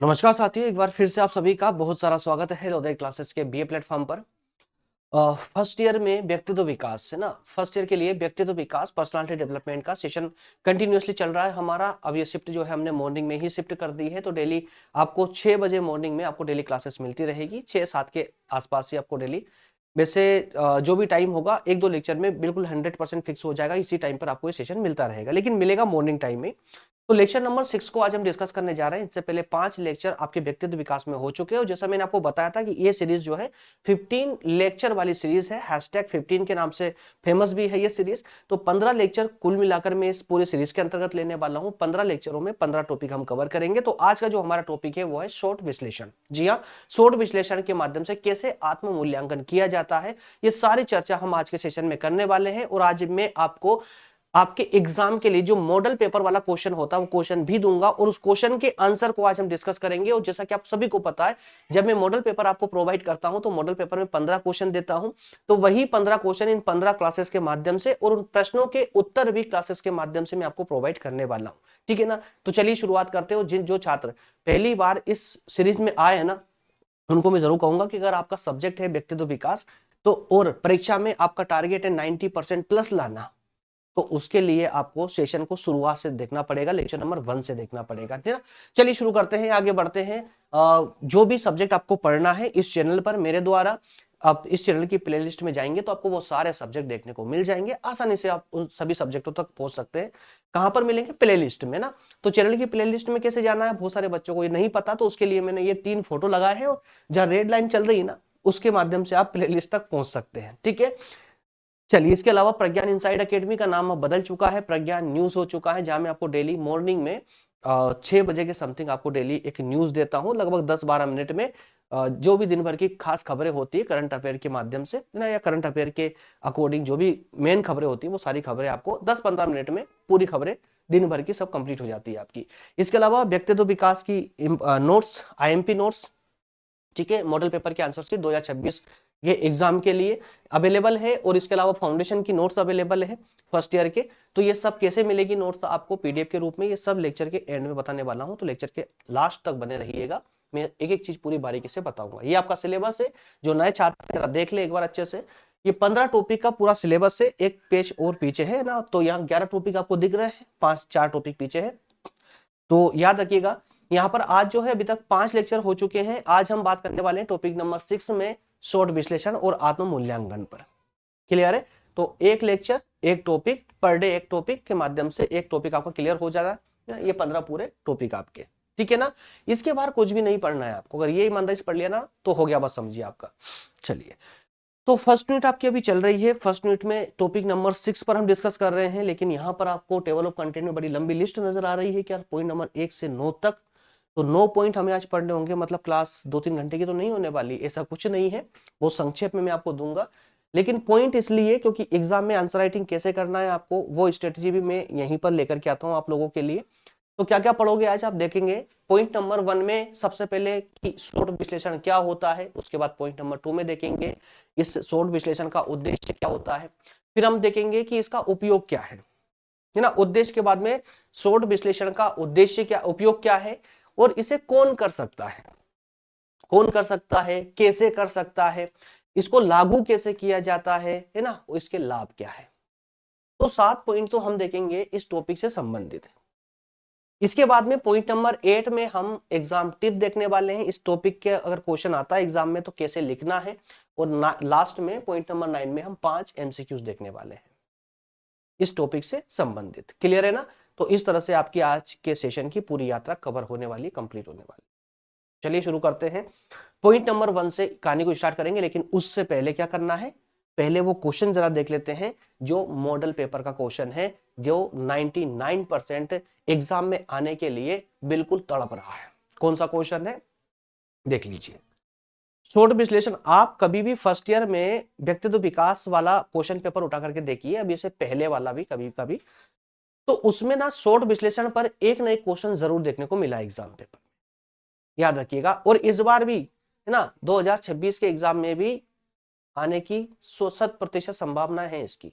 नमस्कार साथियों, एक बार फिर से आप सभी का बहुत सारा स्वागत है उदय क्लासेस के बीए प्लेटफॉर्म पर। फर्स्ट ईयर में व्यक्तित्व विकास है ना, फर्स्ट ईयर के लिए व्यक्तित्व विकास पर्सनालिटी डेवलपमेंट का सेशन कंटिन्यूअसली चल रहा है हमारा। अब ये शिफ्ट जो है हमने मॉर्निंग में ही शिफ्ट कर दी है, तो डेली आपको 6 बजे मॉर्निंग में आपको डेली क्लासेस मिलती रहेगी। 6-7 के आसपास ही आपको डेली, वैसे जो भी टाइम होगा 1-2 लेक्चर में बिल्कुल 100% फिक्स हो जाएगा, इसी टाइम पर आपको ये सेशन मिलता रहेगा, लेकिन मिलेगा मॉर्निंग टाइम में। तो लेक्चर नंबर 6 को आज हम डिस्कस करने जा रहे हैं। इससे पहले 5 लेक्चर आपके व्यक्तित्व विकास में हो चुके हैं, और जैसा मैंने आपको बताया था कि ये सीरीज जो है 15 लेक्चर वाली सीरीज है, #15 के नाम से फेमस भी है ये सीरीज। तो 15 लेक्चर कुल मिलाकर मैं इस पूरे सीरीज के अंतर्गत लेने वाला हूं। 15 लेक्चरों में 15 टॉपिक हम कवर करेंगे। तो आज का जो हमारा टॉपिक है वो है शॉर्ट विश्लेषण। जी हाँ, शॉर्ट विश्लेषण के माध्यम से कैसे आत्म मूल्यांकन किया जाता है, ये सारी चर्चा हम आज के सेशन में करने वाले हैं। और आज मैं आपको आपके एग्जाम के लिए जो मॉडल पेपर वाला क्वेश्चन होता है वो क्वेश्चन भी दूंगा, और उस क्वेश्चन के आंसर को आज हम डिस्कस करेंगे। और जैसा कि आप सभी को पता है, जब मैं मॉडल पेपर आपको प्रोवाइड करता हूं तो मॉडल पेपर में 15 क्वेश्चन देता हूं, तो वही 15 क्वेश्चन इन 15 क्लासेस के माध्यम से और उन प्रश्नों के उत्तर भी क्लासेस के माध्यम से मैं आपको प्रोवाइड करने वाला हूं। ठीक है ना, तो चलिए शुरुआत करते हो। जो छात्र पहली बार इस सीरीज में आए हैं ना, उनको मैं जरूर कहूंगा कि अगर आपका सब्जेक्ट है व्यक्तित्व विकास, तो और परीक्षा में आपका टारगेट है 90% प्लस लाना, तो उसके लिए आपको सेशन को शुरुआत से देखना पड़ेगा, लेक्चर नंबर 1 से देखना पड़ेगा। ठीक है, चलिए शुरू करते हैं, आगे बढ़ते हैं। जो भी सब्जेक्ट आपको पढ़ना है इस चैनल पर मेरे द्वारा, आप इस चैनल की प्लेलिस्ट में जाएंगे तो आपको वो सारे सब्जेक्ट देखने को मिल जाएंगे। आसानी से आप उन सभी सब्जेक्टों तक पहुंच सकते हैं। कहां पर मिलेंगे? प्लेलिस्ट में ना। तो चैनल की प्लेलिस्ट में कैसे जाना है, बहुत सारे बच्चों को ये नहीं पता, तो उसके लिए मैंने ये 3 फोटो लगाए हैं, और जहां रेड लाइन चल रही है ना, उसके माध्यम से आप प्लेलिस्ट तक पहुंच सकते हैं। ठीक है, चलिए, इसके अलावा प्रज्ञान इनसाइड एकेडमी का नाम अब बदल चुका है, प्रज्ञान न्यूज हो चुका है, जहां मैं आपको डेली मॉर्निंग में 6 बजे के समथिंग आपको डेली एक न्यूज देता हूं, लगभग 10-12 मिनट में। जो भी दिन भर की खास खबरें होती है करंट अफेयर के माध्यम से ना, या करंट अफेयर के अकॉर्डिंग जो भी मेन खबरें होती है, वो सारी खबरें आपको 10-15 मिनट में पूरी खबरें दिन भर की सब कंप्लीट हो जाती है आपकी। इसके अलावा व्यक्तित्व विकास की नोट्स, IMP नोट्स, ठीक है, मॉडल पेपर के आंसर शीट 2026 ये एग्जाम के लिए अवेलेबल है, और इसके अलावा फाउंडेशन की नोट्स अवेलेबल है फर्स्ट ईयर के। तो ये सब कैसे मिलेगी नोट्स आपको PDF के रूप में, ये सब लेक्चर के एंड में बताने वाला हूं, तो लेक्चर के लास्ट तक बने रहिएगा। मैं एक एक चीज पूरी बारीकी से बताऊंगा। ये आपका सिलेबस है, जो नए छात्र देख ले एक बार अच्छे से। ये 15 टॉपिक का पूरा सिलेबस है, एक पेज और पीछे है ना, तो यहाँ 11 टॉपिक आपको दिख रहे हैं, 4 टॉपिक पीछे है। तो याद रखिएगा, यहाँ पर आज जो है अभी तक 5 लेक्चर हो चुके हैं। आज हम बात करने वाले हैं टॉपिक नंबर 6 में शॉर्ट विश्लेषण और आत्म मूल्यांकन पर। क्लियर है? तो एक लेक्चर एक टॉपिक पर डे, एक टॉपिक के माध्यम से एक टॉपिक आपका क्लियर हो जाएगा। ये 15 पूरे टॉपिक आपके, ठीक है ना। इसके बाहर कुछ भी नहीं पढ़ना है आपको, अगर ये ईमानदारी से पढ़ लिया ना तो हो गया, बस समझिए आपका। चलिए, तो फर्स्ट यूनिट आपकी अभी चल रही है। फर्स्ट यूनिट में टॉपिक नंबर 6 पर हम डिस्कस कर रहे हैं, लेकिन यहाँ पर आपको टेबल ऑफ कंटेंट में बड़ी लंबी लिस्ट नजर आ रही है कि पॉइंट नंबर 1 से 9 तक, तो 9 पॉइंट हमें आज पढ़ने होंगे। मतलब क्लास 2-3 घंटे की तो नहीं होने वाली, ऐसा कुछ नहीं है, वो संक्षेप में मैं आपको दूंगा। लेकिन पॉइंट इसलिए क्योंकि एग्जाम में आंसर राइटिंग कैसे करना है आपको, वो स्ट्रेटेजी भी मैं यहीं पर लेकर के आता हूँ आप लोगों के लिए। तो क्या क्या पढ़ोगे आज आप देखेंगे। पॉइंट नंबर 1 में सबसे पहले कि शॉर्ट विश्लेषण क्या होता है, उसके बाद पॉइंट नंबर 2 में देखेंगे इस शॉर्ट विश्लेषण का उद्देश्य क्या होता है, फिर हम देखेंगे कि इसका उपयोग क्या है ना। उद्देश्य के बाद में शॉर्ट विश्लेषण का उद्देश्य क्या, उपयोग क्या है, और इसे कौन कर सकता है, कौन कर सकता है, कैसे कर सकता है, इसको लागू कैसे किया जाता है ना, इसके लाभ क्या है। तो 7 पॉइंट तो हम देखेंगे इस टॉपिक से संबंधित है। इसके बाद में पॉइंट नंबर 8 में हम एग्जाम टिप देखने वाले हैं। इस टॉपिक के अगर क्वेश्चन आता है एग्जाम में तो कैसे लिखना है, और लास्ट में पॉइंट नंबर 9 में हम 5 MCQs देखने वाले हैं इस टॉपिक से संबंधित। क्लियर है ना। तो इस तरह से आपकी आज के सेशन की पूरी यात्रा कवर होने वाली, कंप्लीट होने वाली। चलिए शुरू करते हैं। पॉइंट नंबर 1 से कहानी को स्टार्ट करेंगे, लेकिन उससे पहले क्या करना है, पहले वो क्वेश्चन जरा देख लेते हैं जो मॉडल पेपर का क्वेश्चन है, जो 99% एग्जाम में आने के लिए बिल्कुल तड़प रहा है। कौन सा क्वेश्चन है देख लीजिए। शॉर्ट विश्लेषण, आप कभी भी फर्स्ट ईयर में व्यक्तित्व विकास वाला क्वेश्चन पेपर उठा करके देखिए, अभी से पहले वाला भी कभी कभी, तो उसमें ना शॉर्ट विश्लेषण पर एक ना एक क्वेश्चन जरूर देखने को मिला एग्जाम पेपर, याद रखिएगा। और इस बार भी है ना, 2026 के एग्जाम में भी आने की 100% संभावना है इसकी।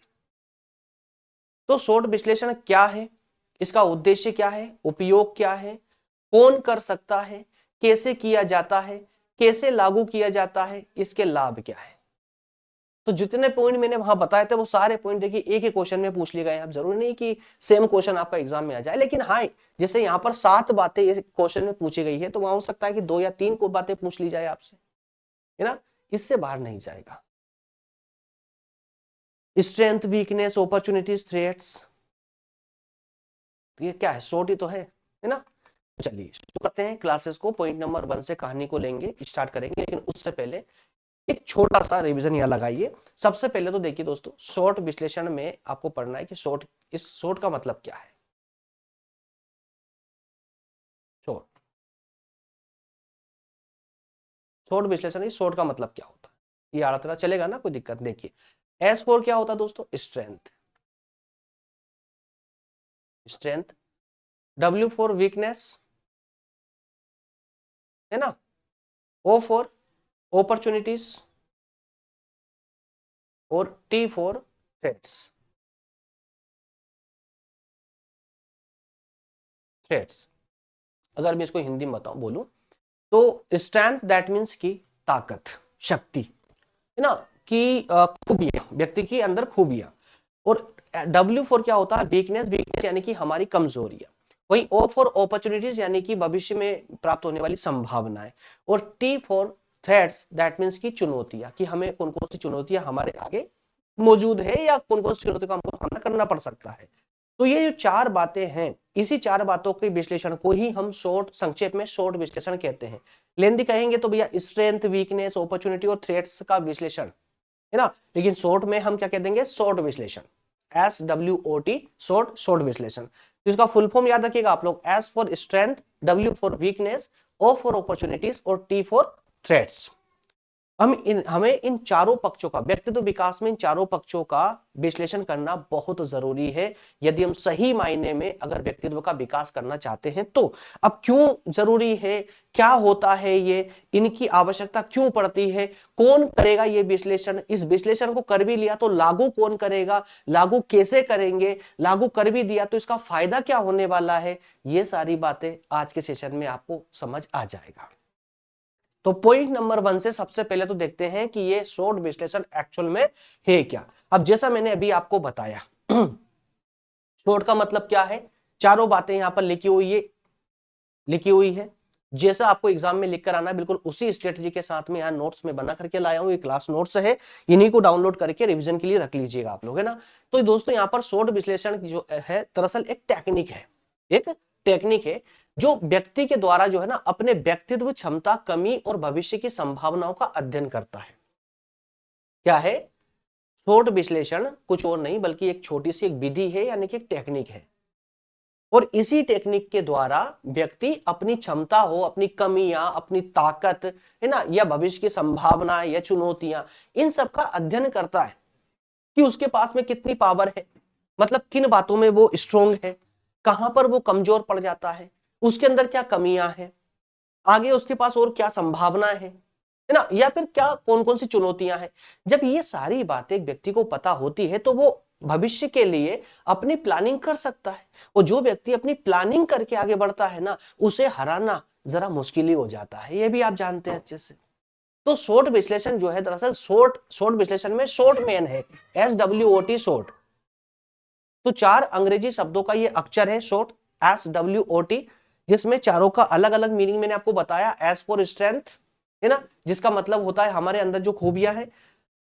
तो शॉर्ट विश्लेषण क्या है, इसका उद्देश्य क्या है, उपयोग क्या है, कौन कर सकता है, कैसे किया जाता है, कैसे लागू किया जाता है, इसके लाभ क्या है। तो जितने पॉइंट मैंने वहां बताए थे वो सारे पॉइंट देखिए एक ही क्वेश्चन में पूछ लिए गए हैं। अब जरूरी नहीं कि सेम क्वेश्चन आपका एग्जाम में आ जाए, लेकिन हाँ जैसे यहाँ पर 7 बातें इस क्वेश्चन में पूछी गई है तो वहां हो सकता है कि 2 या 3 को बातें पूछ ली जाए आपसे, है ना, इससे बाहर नहीं जाएगा। स्ट्रेंथ, वीकनेस, अपॉर्चुनिटीज, थ्रेट्स, तो ये क्या है, शॉर्ट ही तो है ना। चलिए शुरू करते हैं क्लासेस को। पॉइंट नंबर 1 से कहानी को लेंगे, स्टार्ट करेंगे, लेकिन उससे पहले एक छोटा सा रिवीजन यहाँ लगाइए। सबसे पहले तो देखिए दोस्तों, शॉर्ट विश्लेषण में आपको पढ़ना है कि शॉर्ट, इस शॉर्ट का मतलब क्या है। शॉर्ट, शॉर्ट विश्लेषण, इस शॉर्ट का मतलब क्या होता है, ये आड़ा चलेगा ना, कोई दिक्कत। देखिए एस फोर क्या होता है दोस्तों, strength, strength. W four weakness, है ना। ओ फोर अपॉर्चुनिटीज और टी फोर थ्रेट्स, थ्रेट्स। अगर मैं इसको हिंदी में बताऊं, बोलूं तो स्ट्रेंथ दैट मीन्स की ताकत, शक्ति, है ना, कि खूबियां, व्यक्ति की अंदर खूबियां। और डब्ल्यू फोर क्या होता है, वीकनेस, वीकनेस यानी कि हमारी कमजोरियां। वही ओ फॉर अपॉर्चुनिटीज यानी कि भविष्य में प्राप्त होने वाली संभावनाएं। और T for threats that means की चुनौतियां, कि हमें कौन कौन सी चुनौतियां हमारे आगे मौजूद है या कौन कौन सी चुनौतियों का हमको सामना करना पड़ सकता है। तो ये जो 4 बातें हैं, इसी 4 बातों के विश्लेषण को ही हम शॉर्ट, संक्षेप में शॉर्ट विश्लेषण कहते हैं। लेंदी कहेंगे तो भैया स्ट्रेंथ, वीकनेस, अपॉर्चुनिटी और थ्रेट्स का विश्लेषण, है ना। लेकिन शॉर्ट में हम क्या कह देंगे, शॉर्ट विश्लेषण, SWOT, शॉर्ट, शॉर्ट विश्लेषण। तो इसका फुल फॉर्म याद रखिएगा आप लोग, S for strength, W for weakness, O for opportunities और T फॉर थ्रेट्स। हमें इन चारों पक्षों का, व्यक्तित्व विकास में इन चारों पक्षों का विश्लेषण करना बहुत जरूरी है यदि हम सही मायने में अगर व्यक्तित्व का विकास करना चाहते हैं तो। अब क्यों जरूरी है, क्या होता है ये, इनकी आवश्यकता क्यों पड़ती है, कौन करेगा ये विश्लेषण, इस विश्लेषण को कर भी लिया तो लागू कौन करेगा, लागू कैसे करेंगे, लागू कर भी दिया तो इसका फायदा क्या होने वाला है, ये सारी बातें आज के सेशन में आपको समझ आ जाएगा। तो पॉइंट नंबर 1 से सबसे पहले तो देखते हैं कि ये शॉर्ट विश्लेषण एक्चुअल में है क्या। अब जैसा मैंने अभी आपको बताया, शॉर्ट का मतलब क्या है, चारों बातें यहां पर लिखी हुई है। जैसा आपको एग्जाम में लिखकर आना बिल्कुल उसी स्ट्रेटजी के साथ में यहाँ नोट्स में बना करके लाया हूं, ये क्लास नोट्स है, इन्हीं को डाउनलोड करके रिवीजन के लिए रख लीजिएगा आप लोग, है ना। तो दोस्तों यहाँ पर शॉर्ट विश्लेषण जो है दरअसल एक टेक्निक है, एक टेक्निक है जो व्यक्ति के द्वारा जो है ना अपने व्यक्तित्व, क्षमता, कमी और भविष्य की संभावनाओं का अध्ययन करता है। क्या है, शॉर्ट विश्लेषण कुछ और नहीं बल्कि एक छोटी सी एक विधि है, यानी कि एक टेक्निक है। और इसी टेक्निक के द्वारा व्यक्ति अपनी क्षमता हो, अपनी कमियां, अपनी ताकत, है ना, या भविष्य की संभावनाएं या चुनौतियां, इन सब का अध्ययन करता है कि उसके पास में कितनी पावर है, मतलब किन बातों में वो स्ट्रोंग है, कहां पर वो कमजोर पड़ जाता है, उसके अंदर क्या कमियां हैं, आगे उसके पास और क्या संभावनाएं हैं, है ना, या फिर क्या कौन कौन सी चुनौतियां हैं। जब ये सारी बातें एक व्यक्ति को पता होती है तो वो भविष्य के लिए अपनी प्लानिंग कर सकता है। और जो व्यक्ति अपनी प्लानिंग करके आगे बढ़ता है ना, उसे हराना जरा मुश्किल ही हो जाता है, ये भी आप जानते हैं अच्छे से। तो शॉर्ट विश्लेषण जो है दरअसल शॉर्ट विश्लेषण में शॉर्ट मैन है, SWOT, शॉर्ट। तो 4 अंग्रेजी शब्दों का ये अक्षर है शॉर्ट, SWOT, जिसमें चारों का अलग अलग मीनिंग मैंने आपको बताया। S फॉर स्ट्रेंथ, है ना, जिसका मतलब होता है हमारे अंदर जो खूबियां हैं।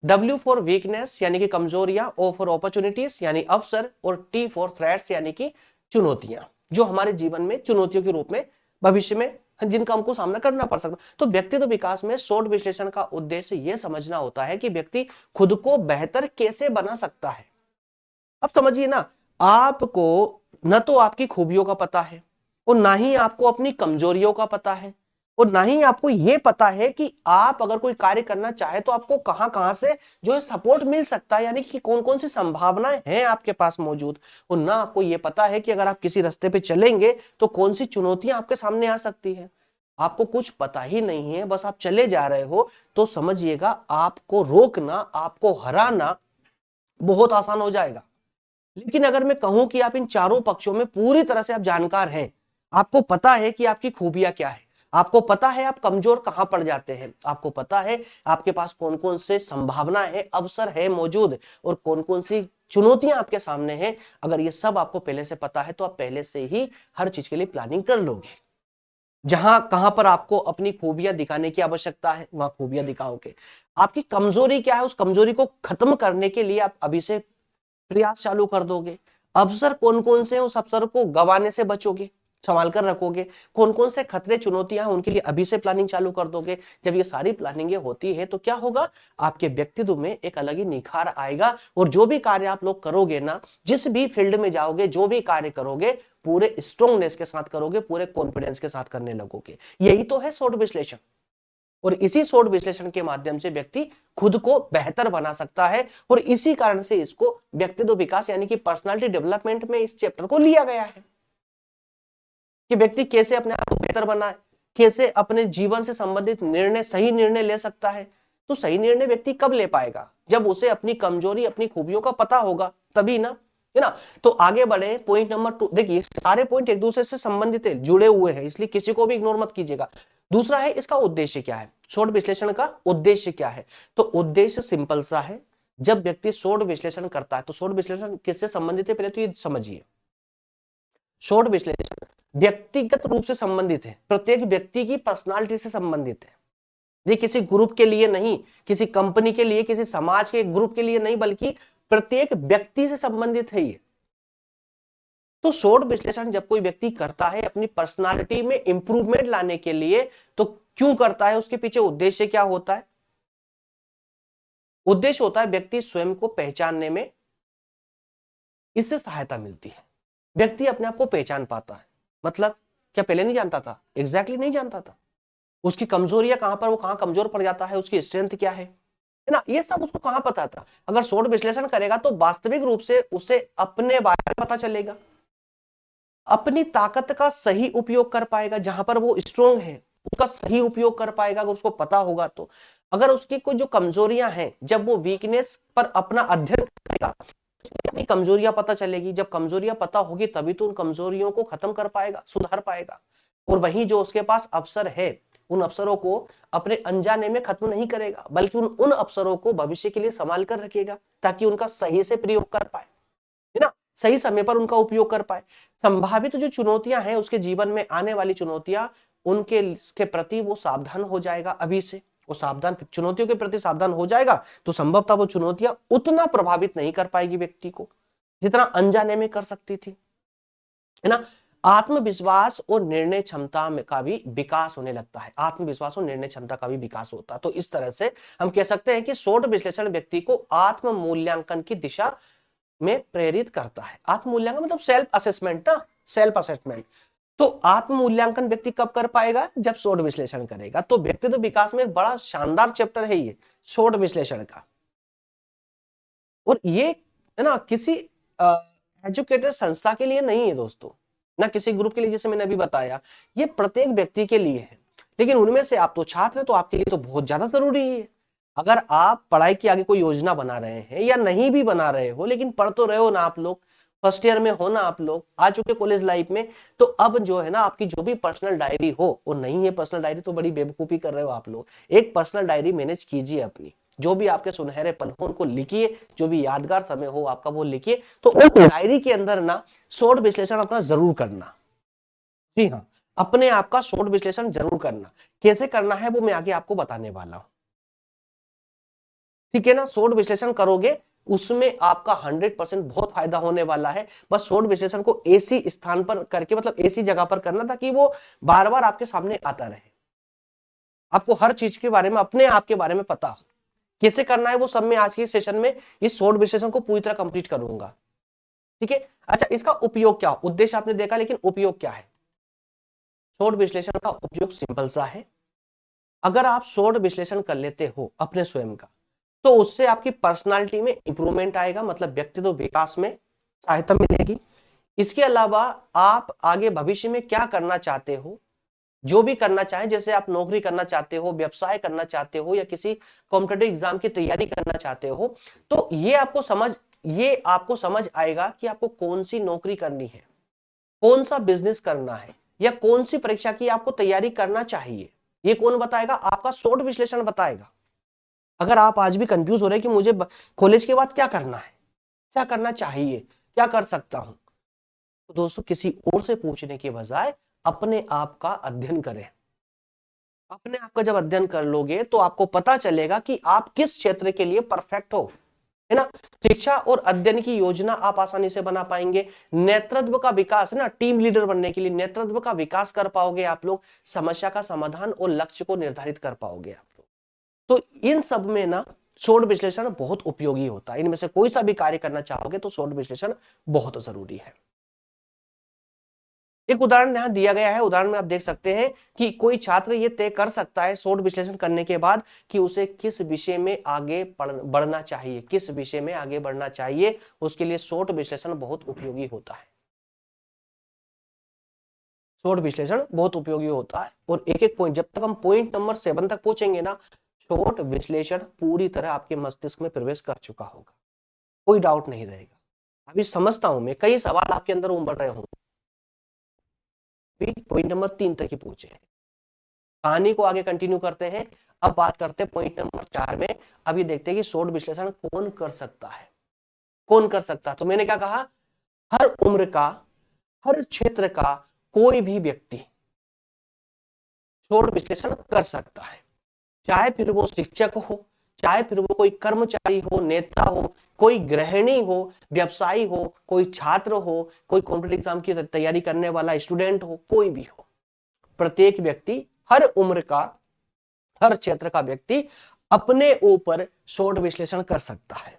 W फॉर वीकनेस यानी कि कमजोरियां, O फॉर अपॉर्चुनिटीज यानी अवसर, और T फॉर थ्रेट्स यानी कि चुनौतियां, जो हमारे जीवन में चुनौतियों के रूप में भविष्य में जिनका हमको सामना करना पड़ सकता। तो व्यक्तित्व विकास में शॉर्ट विश्लेषण का उद्देश्य यह समझना होता है कि व्यक्ति खुद को बेहतर कैसे बना सकता है। अब समझिए ना, आपको न तो आपकी खूबियों का पता है और ना ही आपको अपनी कमजोरियों का पता है, और ना ही आपको यह पता है कि आप अगर कोई कार्य करना चाहे तो आपको कहां कहां से जो है सपोर्ट मिल सकता है, यानी कि कौन कौन सी संभावनाएं हैं आपके पास मौजूद। और ना आपको यह पता है कि अगर आप किसी रास्ते पे चलेंगे तो कौन सी चुनौतियां आपके सामने आ सकती है। आपको कुछ पता ही नहीं है, बस आप चले जा रहे हो, तो समझिएगा आपको रोकना, आपको हराना बहुत आसान हो जाएगा। लेकिन अगर मैं कहूं कि आप इन चारों पक्षों में पूरी तरह से आप जानकार हैं, आपको पता है कि आपकी खूबियां क्या है, आपको पता है आप कमजोर कहां पड़ जाते हैं, आपको पता है आपके पास कौन कौन से संभावना है, अवसर है मौजूद, और कौन कौन सी चुनौतियां आपके सामने हैं, अगर ये सब आपको पहले से पता है तो आप पहले से ही हर चीज के लिए प्लानिंग कर लोगे। जहां कहां पर आपको अपनी खूबियां दिखाने की आवश्यकता है वहां खूबियां दिखाओगे। आपकी कमजोरी क्या है, उस कमजोरी को खत्म करने के लिए आप अभी से प्रयास चालू कर दोगे। अवसर कौन कौन से हैं, उस अवसर को गंवाने से बचोगे, संभाल कर रखोगे। कौन कौन से खतरे चुनौतियां हैं, उनके लिए अभी से प्लानिंग चालू कर दोगे। जब ये सारी प्लानिंग होती है तो क्या होगा, आपके व्यक्तित्व में एक अलग ही निखार आएगा, और जो भी कार्य आप लोग करोगे ना, जिस भी फील्ड में जाओगे, जो भी कार्य करोगे, पूरे स्ट्रोंगनेस के साथ करोगे, पूरे कॉन्फिडेंस के साथ करने लगोगे। यही तो है शॉर्ट विश्लेषण। और इसी शॉर्ट विश्लेषण के माध्यम से व्यक्ति खुद को बेहतर बना सकता है, और इसी कारण से इसको व्यक्तित्व विकास यानी कि पर्सनालिटी डेवलपमेंट में इस चैप्टर को लिया गया है कि व्यक्ति कैसे अपने आप को बेहतर बनाए, कैसे अपने जीवन से संबंधित निर्णय, सही निर्णय ले सकता है। तो सही निर्णय व्यक्ति कब ले पाएगा, जब उसे अपनी कमजोरी, अपनी खूबियों का पता होगा, तभी ना, है ना। तो आगे बढ़े, पॉइंट नंबर 2। देखिए सारे पॉइंट एक दूसरे से संबंधित है, जुड़े हुए हैं, इसलिए किसी को भी इग्नोर मत कीजिएगा। दूसरा है इसका उद्देश्य क्या है, शॉर्ट विश्लेषण का उद्देश्य क्या है। तो उद्देश्य सिंपल सा है, जब व्यक्ति शॉर्ट विश्लेषण करता है तो शॉर्ट विश्लेषण किससे संबंधित है, पहले तो ये समझिए। शॉर्ट विश्लेषण व्यक्तिगत रूप से संबंधित है, प्रत्येक व्यक्ति की पर्सनालिटी से संबंधित है। ये किसी ग्रुप के लिए नहीं, किसी कंपनी के लिए, किसी समाज के ग्रुप के लिए नहीं, बल्कि प्रत्येक व्यक्ति से संबंधित है ये। तो शॉर्ट विश्लेषण जब कोई व्यक्ति करता है अपनी पर्सनालिटी में इंप्रूवमेंट लाने के लिए, तो क्यों करता है, उसके पीछे उद्देश्य क्या होता है। उद्देश्य होता है व्यक्ति स्वयं को पहचानने में इससे सहायता मिलती है। व्यक्ति अपने आप को पहचान पाता है। मतलब क्या पहले नहीं जानता था, एग्जैक्टली नहीं जानता था, उसकी कमजोरियां कहां पर, वो कहां कमजोर पड़ जाता है, उसकी स्ट्रेंथ क्या है ना, ये सब उसको कहां पता था। अगर शॉर्ट विश्लेषण करेगा तो वास्तविक रूप से उसे अपने बारे में पता चलेगा, अपनी ताकत का सही उपयोग कर पाएगा, जहां पर वो स्ट्रोंग है उसका सही उपयोग कर पाएगा अगर उसको पता होगा तो। अगर उसकी कोई जो कमजोरियां हैं, जब वो वीकनेस पर अपना अध्ययन करेगा, अपनी कमजोरियां पता चलेगी, जब कमजोरियां पता होगी तभी तो उन कमजोरियों को खत्म कर पाएगा, सुधार पाएगा। और वहीं जो उसके पास अवसर है, उन अवसरों को अपने अनजाने में खत्म नहीं करेगा, बल्कि उन अवसरों को भविष्य के लिए संभाल कर रखेगा, ताकि उनका सही से प्रयोग कर पाए, है ना, सही समय पर उनका उपयोग कर पाए। संभावित जो चुनौतियां हैं उसके जीवन में आने वाली चुनौतियां, उनके प्रति वो सावधान हो जाएगा अभी से। वो सावधान, चुनौतियों के प्रति सावधान हो जाएगा तो संभवतः वो चुनौतियां उतना प्रभावित नहीं कर पाएगी व्यक्ति को, जितना अनजाने में कर सकती थी, है ना। आत्मविश्वास और निर्णय क्षमता में का भी विकास होने लगता है, आत्मविश्वास और निर्णय क्षमता का भी विकास होता है। तो इस तरह से हम कह सकते हैं कि शॉर्ट विश्लेषण व्यक्ति को आत्म मूल्यांकन की दिशा में प्रेरित करता है। आत्म मूल्यांकन मतलब सेल्फ असेसमेंट ना, सेल्फ असेसमेंट। तो आत्म मूल्यांकन व्यक्ति कब कर पाएगा, जब शॉर्ट विश्लेषण करेगा। तो व्यक्तित्व विकास में एक बड़ा शानदार चैप्टर है ये शॉर्ट विश्लेषण का। और ये है ना किसी एजुकेटेड संस्था के लिए नहीं है दोस्तों, ना किसी ग्रुप के लिए, जैसे मैंने अभी बताया, ये प्रत्येक व्यक्ति के लिए है। लेकिन उनमें से आप तो छात्र हैं, तो आपके लिए तो बहुत ज्यादा जरूरी है। अगर आप पढ़ाई की आगे कोई योजना बना रहे हैं या नहीं भी बना रहे हो, लेकिन पढ़ तो रहे हो ना, आप लोग फर्स्ट ईयर में हो ना, आप लोग आ चुके कॉलेज लाइफ में, तो अब जो है ना आपकी जो भी पर्सनल डायरी हो, वो नहीं है पर्सनल डायरी तो बड़ी बेवकूफी कर रहे हो आप लोग। एक पर्सनल डायरी मैनेज कीजिए अपनी, जो भी आपके सुनहरे पल हो उनको लिखिए, जो भी यादगार समय हो आपका वो लिखिए। तो उस डायरी के अंदर ना शॉर्ट विश्लेषण अपना जरूर करना। जी हाँ, अपने आप का शॉर्ट विश्लेषण जरूर करना। कैसे करना है वो मैं आगे आपको बताने वाला हूं, ठीक है ना। शॉर्ट विश्लेषण करोगे उसमें आपका 100% बहुत फायदा होने वाला है। बस शॉर्ट विश्लेषण को ऐसी स्थान पर करके, मतलब ऐसी जगह पर करना ताकि वो बार बार आपके सामने आता रहे, आपको हर चीज के बारे में, अपने आप के बारे में पता हो। कैसे करना है वो सब मैं आज के सेशन में इस शॉर्ट विश्लेषण को पूरी तरह कंप्लीट करूंगा, ठीक है। अच्छा, इसका उपयोग क्या, उद्देश्य आपने देखा, लेकिन उपयोग क्या है। शॉर्ट विश्लेषण का उपयोग सिंपल सा है। अगर आप शॉर्ट विश्लेषण कर लेते हो अपने स्वयं का, तो उससे आपकी पर्सनालिटी में इंप्रूवमेंट आएगा, मतलब व्यक्तित्व विकास में सहायता मिलेगी। इसके अलावा आप आगे भविष्य में क्या करना चाहते हो जो भी करना चाहें, जैसे आप नौकरी करना चाहते हो, व्यवसाय करना चाहते हो या किसी कॉम्पिटिटिव एग्जाम की तैयारी करना चाहते हो, तो ये आपको समझ आएगा कि आपको कौन सी नौकरी करनी है, कौन सा बिजनेस करना है या कौन सी परीक्षा की आपको तैयारी करना चाहिए। ये कौन बताएगा? आपका शॉर्ट विश्लेषण बताएगा। अगर आप आज भी कंफ्यूज हो रहे हैं कि मुझे कॉलेज के बाद क्या करना है, क्या करना चाहिए, क्या कर सकता हूं, तो दोस्तों किसी और से पूछने के बजाय अपने आप का अध्ययन करें। अपने आप का जब अध्ययन कर लोगे तो आपको पता चलेगा कि आप किस क्षेत्र के लिए परफेक्ट हो, है ना। शिक्षा और अध्ययन की योजना आप आसानी से बना पाएंगे। नेतृत्व का विकास, है ना, टीम लीडर बनने के लिए नेतृत्व का विकास कर पाओगे आप लोग। समस्या का समाधान और लक्ष्य को निर्धारित कर पाओगे आप लोग। तो इन सब में ना शोध विश्लेषण बहुत उपयोगी होता है। इनमें से कोई सा भी कार्य करना चाहोगे तो शोध विश्लेषण बहुत जरूरी है। एक उदाहरण यहां दिया गया है। उदाहरण में आप देख सकते हैं कि कोई छात्र ये तय कर सकता है शोध विश्लेषण करने के बाद कि उसे किस विषय में आगे बढ़ना चाहिए, किस विषय में आगे बढ़ना चाहिए। उसके लिए शोध विश्लेषण बहुत उपयोगी होता है। शोध विश्लेषण बहुत उपयोगी होता है और एक एक पॉइंट, जब तक हम पॉइंट नंबर 7 तक पहुंचेंगे ना, शोध विश्लेषण पूरी तरह आपके मस्तिष्क में प्रवेश कर चुका होगा, कोई डाउट नहीं रहेगा। अभी समझता हूं मैं, कई सवाल आपके अंदर उमड़ रहे होंगे। पॉइंट नंबर 3 तक ही पहुंचे हैं। कहानी को आगे कंटिन्यू करते हैं। अब बात करते हैं पॉइंट नंबर 4 में। अभी देखते हैं कि शोध विश्लेषण कौन कर सकता है, कौन कर सकता है। तो मैंने क्या कहा, हर उम्र का, हर क्षेत्र का कोई भी व्यक्ति शोध विश्लेषण कर सकता है। चाहे फिर वो शिक्षक हो, चाहे फिर वो कोई कर्मचारी हो, नेता हो, कोई गृहिणी हो, व्यवसायी हो, कोई छात्र हो, कोई कॉम्पिटिटिव एग्जाम की तैयारी करने वाला स्टूडेंट हो, कोई भी हो। प्रत्येक व्यक्ति, हर उम्र का, हर क्षेत्र का व्यक्ति अपने ऊपर शोध विश्लेषण कर सकता है।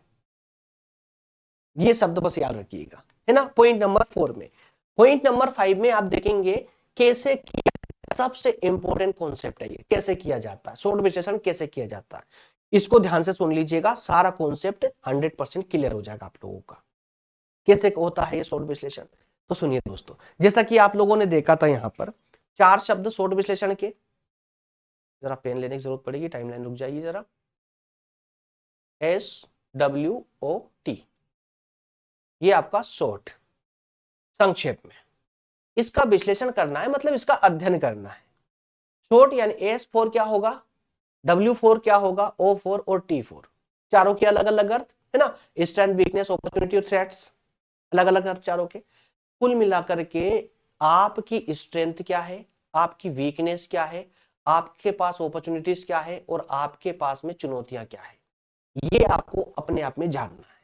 ये शब्द बस याद रखिएगा, है ना। पॉइंट नंबर 4 में, पॉइंट नंबर 5 में आप देखेंगे कैसे किया। सबसे इंपॉर्टेंट कॉन्सेप्ट है ये, कैसे किया जाता है शोध विश्लेषण, कैसे किया जाता है। इसको ध्यान से सुन लीजिएगा, सारा कॉन्सेप्ट 100% क्लियर हो जाएगा आप लोगों का। कैसे होता है ये शोध विश्लेषण, तो सुनिए दोस्तों। जैसा कि आप लोगों ने देखा था, यहां पर 4 शब्द शोध विश्लेषण के। जरा पेन लेने की जरूरत पड़ेगी, टाइमलाइन रुक जाइए जरा। SWOT, ये आपका शॉर्ट, संक्षेप में। इसका विश्लेषण करना है, मतलब इसका अध्ययन करना है। शॉर्ट यानी S4 क्या होगा, W4 क्या होगा, O4 और T4, चारों के अलग अलग अर्थ, है ना। स्ट्रेंथ, वीकनेस, अपॉर्चुनिटी और थ्रेट्स, अलग अलग अर्थ चारों के। कुल मिलाकर के आपकी स्ट्रेंथ क्या है, आपकी वीकनेस क्या है, आपके पास अपॉर्चुनिटीज क्या है और आपके पास में चुनौतियां क्या है, ये आपको अपने आप में जानना है।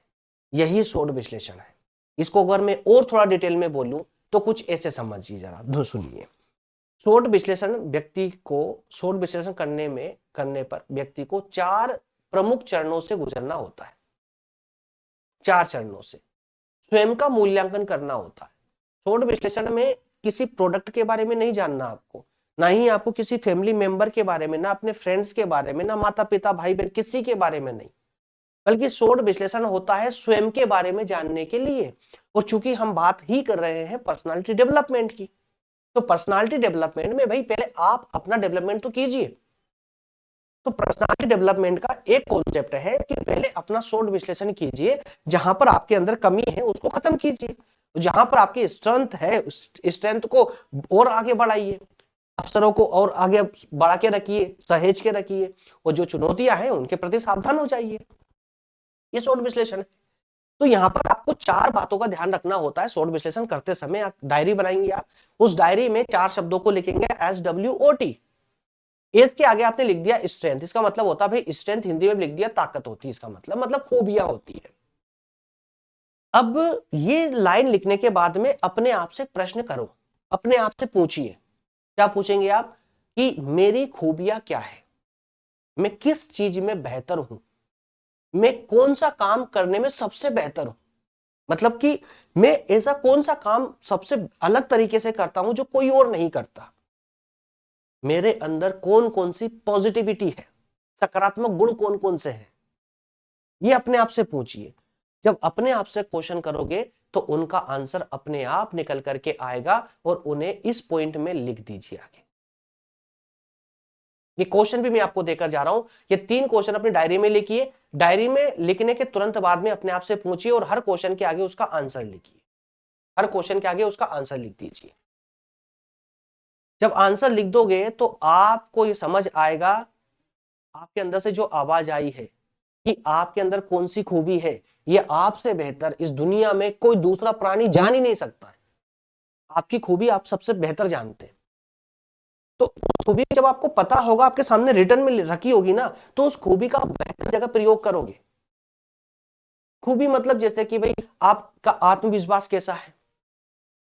यही शोध विश्लेषण है। इसको अगर मैं और थोड़ा डिटेल में बोलूं तो कुछ ऐसे समझिए, जरा सुनिए। शोध विश्लेषण व्यक्ति को, शोध विश्लेषण करने पर व्यक्ति को 4 प्रमुख चरणों से गुजरना होता है। 4 चरणों से स्वयं का मूल्यांकन करना होता है। शोध विश्लेषण में किसी प्रोडक्ट के बारे में नहीं जानना आपको, ना ही आपको किसी फैमिली मेंबर के बारे में, ना अपने फ्रेंड्स के बारे में, ना माता पिता भाई बहन, किसी के बारे में नहीं, बल्कि शोध विश्लेषण होता है स्वयं के बारे में जानने के लिए। और चूंकि हम बात ही कर रहे हैं पर्सनालिटी डेवलपमेंट की, तो पर्सनालिटी डेवलपमेंट में भाई पहले आप अपना डेवलपमेंट तो कीजिए। तो पर्सनालिटी डेवलपमेंट का एक कॉन्सेप्ट है कि पहले अपना शोध विश्लेषण कीजिए, जहां पर आपके अंदर कमी है उसको खत्म कीजिए, जहां पर आपकी स्ट्रेंथ है उस स्ट्रेंथ को और आगे बढ़ाइए, अवसरों को और आगे बढ़ा के रखिए, सहेज के रखिए, और जो चुनौतियां हैं उनके प्रति सावधान हो जाइए। ये शोध विश्लेषण है। तो यहाँ पर आपको 4 बातों का ध्यान रखना होता है शोध विश्लेषण करते समय। आप डायरी बनाएंगे, आप उस डायरी में 4 शब्दों को लिखेंगे, SWOT। एस के आगे आपने लिख दिया स्ट्रेंथ, इसका मतलब होता है भाई स्ट्रेंथ हिंदी में लिख दिया ताकत होती है, इसका मतलब खूबियां होती है। अब ये लाइन लिखने के बाद में अपने आप से प्रश्न करो, अपने आप से पूछिए। क्या पूछेंगे आप कि मेरी खूबियां क्या है, मैं किस चीज में बेहतर हूं, मैं कौन सा काम करने में सबसे बेहतर हूं, मतलब कि मैं ऐसा कौन सा काम सबसे अलग तरीके से करता हूं जो कोई और नहीं करता, मेरे अंदर कौन कौन सी पॉजिटिविटी है, सकारात्मक गुण कौन कौन से हैं, ये अपने आप से पूछिए। जब अपने आप से क्वेश्चन करोगे तो उनका आंसर अपने आप निकल करके आएगा और उन्हें इस पॉइंट में लिख दीजिए आगे। ये क्वेश्चन भी मैं आपको देकर जा रहा हूं। ये 3 क्वेश्चन अपनी डायरी में लिखिए, डायरी में लिखने के तुरंत बाद में अपने आप से पूछिए और हर क्वेश्चन के आगे उसका आंसर लिखिए, हर क्वेश्चन के आगे उसका आंसर लिख दीजिए। जब आंसर लिख दोगे तो आपको ये समझ आएगा, आपके अंदर से जो आवाज आई है कि आपके अंदर कौन सी खूबी है, ये आपसे बेहतर इस दुनिया में कोई दूसरा प्राणी जान ही नहीं सकता है। आपकी खूबी आप सबसे बेहतर जानते हैं। तो खूबी जब आपको पता होगा, आपके सामने रिटर्न में रखी होगी ना, तो उस खूबी का आप बेहतर जगह प्रयोग करोगे। खूबी मतलब जैसे कि भाई आपका आत्मविश्वास कैसा है,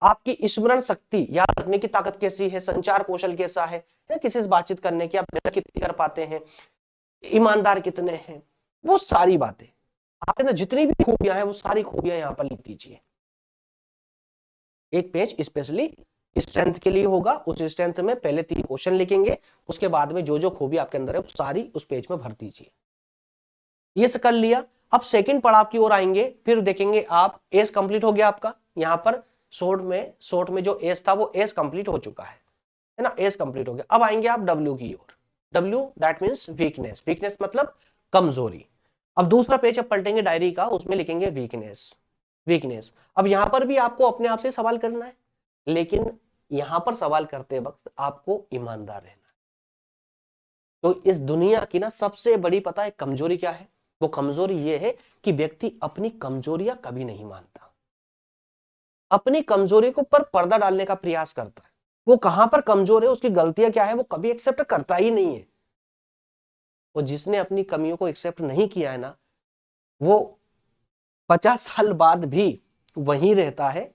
आपकी स्मरण शक्ति याद रखने की ताकत कैसी है, संचार कौशल कैसा है, किसी से बातचीत करने की आप मेहनत कितनी कर पाते हैं, ईमानदार कितने हैं, वो सारी बातें आपके अंदर जितनी भी खूबियां हैं वो सारी खूबियां यहां पर लिख दीजिए। एक पेज स्पेशली स्ट्रेंथ के लिए होगा, उस स्ट्रेंथ में पहले 3 क्वेश्चन लिखेंगे, उसके बाद में जो जो खूबी आपके अंदर है वो सारी उस पेज में भर दीजिए। ये कर लिया, अब सेकंड पड़ाव की ओर आएंगे, फिर देखेंगे आप एस कंप्लीट हो गया आपका। यहां पर शॉर्ट में जो एस था वो एस कंप्लीट हो चुका है ना, एस कंप्लीट हो गया। अब आएंगे आप डब्ल्यू की ओर। W that means weakness, weakness मतलब कमजोरी। अब दूसरा पेज अब पलटेंगे डायरी का, उसमें लिखेंगे वीकनेस, वीकनेस। अब यहां पर भी आपको अपने आप से सवाल करना है, लेकिन यहां पर सवाल करते वक्त आपको ईमानदार रहना है। तो इस दुनिया की ना सबसे बड़ी पता है कमजोरी क्या है, वो कमजोरी ये है कि व्यक्ति अपनी कमजोरियां कभी नहीं मानता, अपनी कमजोरी को पर पर्दा डालने का प्रयास करता है। वो कहां पर कमजोर है, उसकी गलतियां क्या है, वो कभी एक्सेप्ट करता ही नहीं है। और जिसने अपनी कमियों को एक्सेप्ट नहीं किया है ना, वो 50 साल बाद भी वहीं रहता है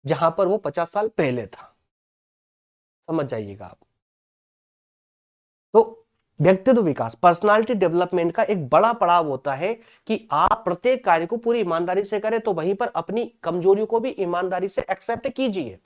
जहां पर वो 50 साल पहले था। समझ जाइएगा आप। तो व्यक्तित्व विकास, पर्सनालिटी डेवलपमेंट का एक बड़ा पड़ाव होता है कि आप प्रत्येक कार्य को पूरी ईमानदारी से करें, तो वहीं पर अपनी कमजोरियों को भी ईमानदारी से एक्सेप्ट कीजिए।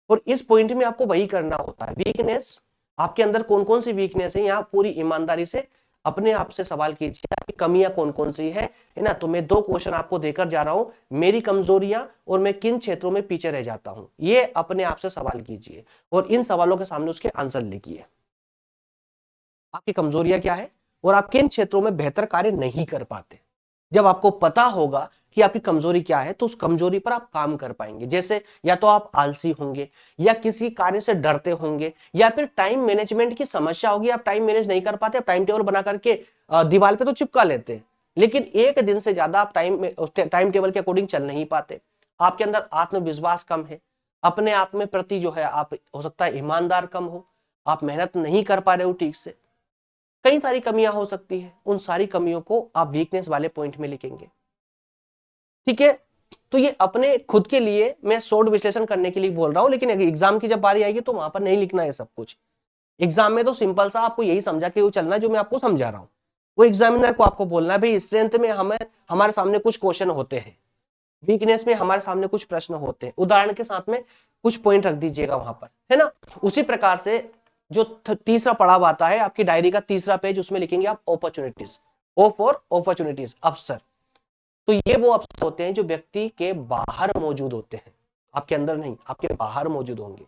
और इस पॉइंट में आपको वही करना होता है। वीकनेस, आपके अंदर कौन कौन सी वीकनेस है, यहां पूरी ईमानदारी से अपने आप से सवाल कीजिए, आपकी कमियां कौन कौन सी है ना। तो मैं 2 क्वेश्चन आपको देकर जा रहा हूं, मेरी कमजोरियां और मैं किन क्षेत्रों में पीछे रह जाता हूं, ये अपने आप से सवाल कीजिए और इन सवालों के सामने उसके आंसर लिखिए। आपकी कमजोरियां क्या है और आप किन क्षेत्रों में बेहतर कार्य नहीं कर पाते। जब आपको पता होगा कि आपकी कमजोरी क्या है, तो उस कमजोरी पर आप काम कर पाएंगे। जैसे या तो आप आलसी होंगे, या किसी कार्य से डरते होंगे, या फिर टाइम मैनेजमेंट की समस्या होगी, आप टाइम मैनेज नहीं कर पाते, टाइम टेबल बना करके दीवार पे तो चिपका लेते हैं, लेकिन एक दिन से ज्यादा आप टाइम टेबल के अकॉर्डिंग चल नहीं पाते। आपके अंदर आत्मविश्वास कम है, अपने आप में प्रति जो है आप हो सकता है ईमानदार कम हो, आप मेहनत नहीं कर पा रहे हो ठीक से, कई सारी कमियां हो सकती है। उन सारी कमियों को आप वीकनेस वाले पॉइंट में लिखेंगे। ठीक है, तो ये अपने खुद के लिए मैं शॉर्ट विश्लेषण करने के लिए बोल रहा हूं, लेकिन एग्जाम की जब बारी आएगी तो वहां पर नहीं लिखना है सब कुछ। एग्जाम में तो सिंपल सा आपको यही समझा के वो चलना है जो मैं आपको समझा रहा हूं। वो एग्जामिनर को आपको बोलना है भाई स्ट्रेंथ में हमें हमारे सामने कुछ क्वेश्चन होते हैं, वीकनेस में हमारे सामने कुछ प्रश्न होते हैं, उदाहरण के साथ में कुछ पॉइंट रख दीजिएगा वहां पर, है ना। उसी प्रकार से जो तीसरा पड़ाव आता है आपकी डायरी का तीसरा पेज, उसमें लिखेंगे आप अपॉर्चुनिटीज, ओ फॉर अपॉर्चुनिटीज, अवसर। तो ये वो अवसर होते हैं जो व्यक्ति के बाहर मौजूद होते हैं, आपके अंदर नहीं, आपके बाहर मौजूद होंगे।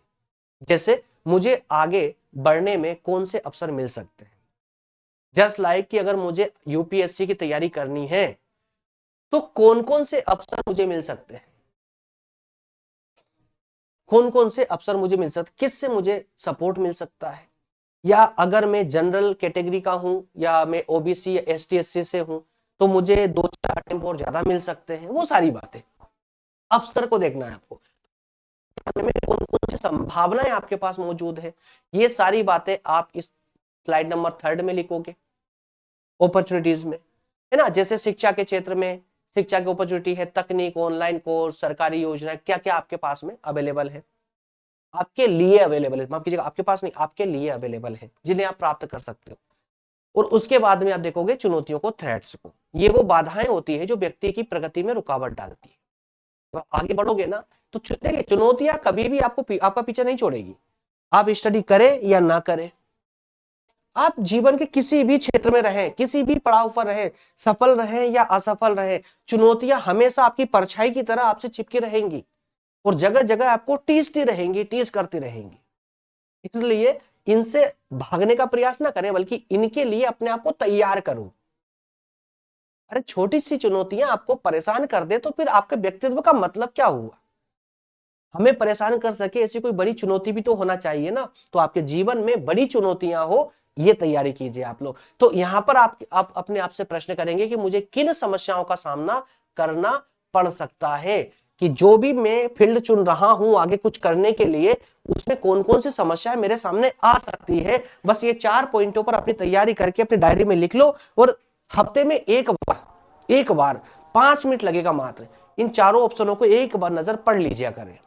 जैसे मुझे आगे बढ़ने में कौन से अवसर मिल सकते हैं, जस्ट लाइक कि अगर मुझे यूपीएससी की तैयारी करनी है तो कौन कौन से अवसर मुझे मिल सकते हैं, कौन कौन से अवसर मुझे मिल सकते, किससे मुझे सपोर्ट मिल सकता है, या अगर मैं जनरल कैटेगरी का हूं या मैं ओबीसी या एसटी एससी से हूं तो मुझे 2-4 अटेम्प्ट और ज्यादा मिल सकते हैं। वो सारी बातें अवसर को देखना है आपको, में कौन कौन सी संभावनाएं आपके पास मौजूद है, ये सारी बातें आप इस स्लाइड नंबर 3 में लिखोगे अपॉर्चुनिटीज में, है ना। जैसे शिक्षा के क्षेत्र में शिक्षा की अपॉर्चुनिटी है, तकनीक, ऑनलाइन कोर्स, सरकारी योजना, क्या क्या आपके पास में अवेलेबल है, आपके लिए अवेलेबल है, माफ कीजिएगा आपके पास नहीं, आपके लिए अवेलेबल है, जिन्हें आप प्राप्त कर सकते हो। और उसके बाद में आप देखोगे चुनौतियों को, थ्रेट्स को। ये वो बाधाएं होती है जो व्यक्ति की प्रगति में रुकावट डालती है। तो आगे बढ़ोगे ना तो देखिए चुनौतियां कभी भी आपका पीछा नहीं छोड़ेगी, आप स्टडी करें या ना करें, आप जीवन के किसी भी क्षेत्र में रहें, किसी भी पड़ाव पर रहें, सफल रहें या असफल रहें, चुनौतियां हमेशा आपकी परछाई की तरह आपसे चिपकी रहेंगी और जगह जगह आपको टीसती रहेंगी, टीस करती रहेंगी। इसलिए इनसे भागने का प्रयास ना करें, बल्कि इनके लिए अपने आप को तैयार करो। अरे छोटी सी चुनौतियां आपको परेशान कर दे तो फिर आपके व्यक्तित्व का मतलब क्या हुआ? हमें परेशान कर सके ऐसी कोई बड़ी चुनौती भी तो होना चाहिए ना। तो आपके जीवन में बड़ी चुनौतियां हो, ये तैयारी कीजिए आप लोग। तो यहां पर आप अपने आप से प्रश्न करेंगे कि मुझे किन समस्याओं का सामना करना पड़ सकता है, कि जो भी मैं फील्ड चुन रहा हूं आगे कुछ करने के लिए, उसमें कौन कौन सी समस्याएं मेरे सामने आ सकती है। बस ये 4 पॉइंटों पर अपनी तैयारी करके अपनी डायरी में लिख लो, और हफ्ते में एक बार 5 मिनट लगेगा मात्र, इन चारों ऑप्शनों को एक बार नजर पढ़ लीजिए करें।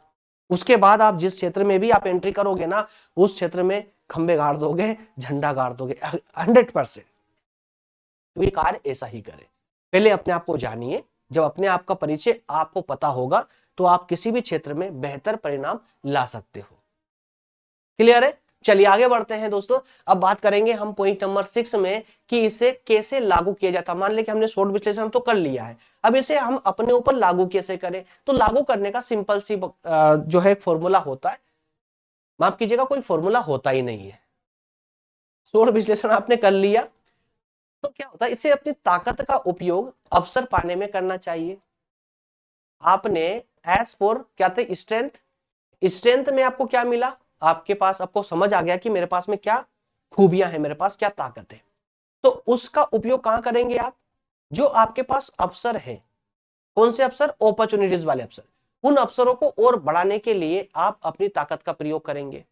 उसके बाद आप जिस क्षेत्र में भी आप एंट्री करोगे ना, उस क्षेत्र में खंबे गाड़ दोगे, झंडा गाड़ दोगे 100%। तो ये कार्य ऐसा ही करे। पहले अपने आप को जानिए। जब अपने आप का परिचय आपको पता होगा तो आप किसी भी क्षेत्र में बेहतर परिणाम ला सकते हो। क्लियर है? चलिए आगे बढ़ते हैं दोस्तों। अब बात करेंगे हम पॉइंट नंबर 6 में कि इसे कैसे लागू किया जाता है। मान लें कि हमने शॉर्ट विश्लेषण तो कर लिया है, अब इसे हम अपने ऊपर लागू कैसे करें। तो लागू करने का सिंपल सी जो है फॉर्मूला होता है, माफ कीजिएगा कोई फॉर्मूला होता ही नहीं है। शॉर्ट विश्लेषण आपने कर लिया तो क्या होता है, इसे अपनी ताकत का उपयोग अवसर पाने में करना चाहिए। आपने एस फॉर क्या थे, स्ट्रेंथ में आपको क्या मिला, आपके पास आपको समझ आ गया कि मेरे पास में क्या खूबियां हैं, मेरे पास क्या ताकत है। तो उसका उपयोग कहां करेंगे आप, जो आपके पास अवसर है। कौन से अवसर? अपॉर्चुनिटीज वाले अवसर। उन अवसरों को और बढ़ाने के लिए आप अपनी ताकत का प्रयोग करेंगे।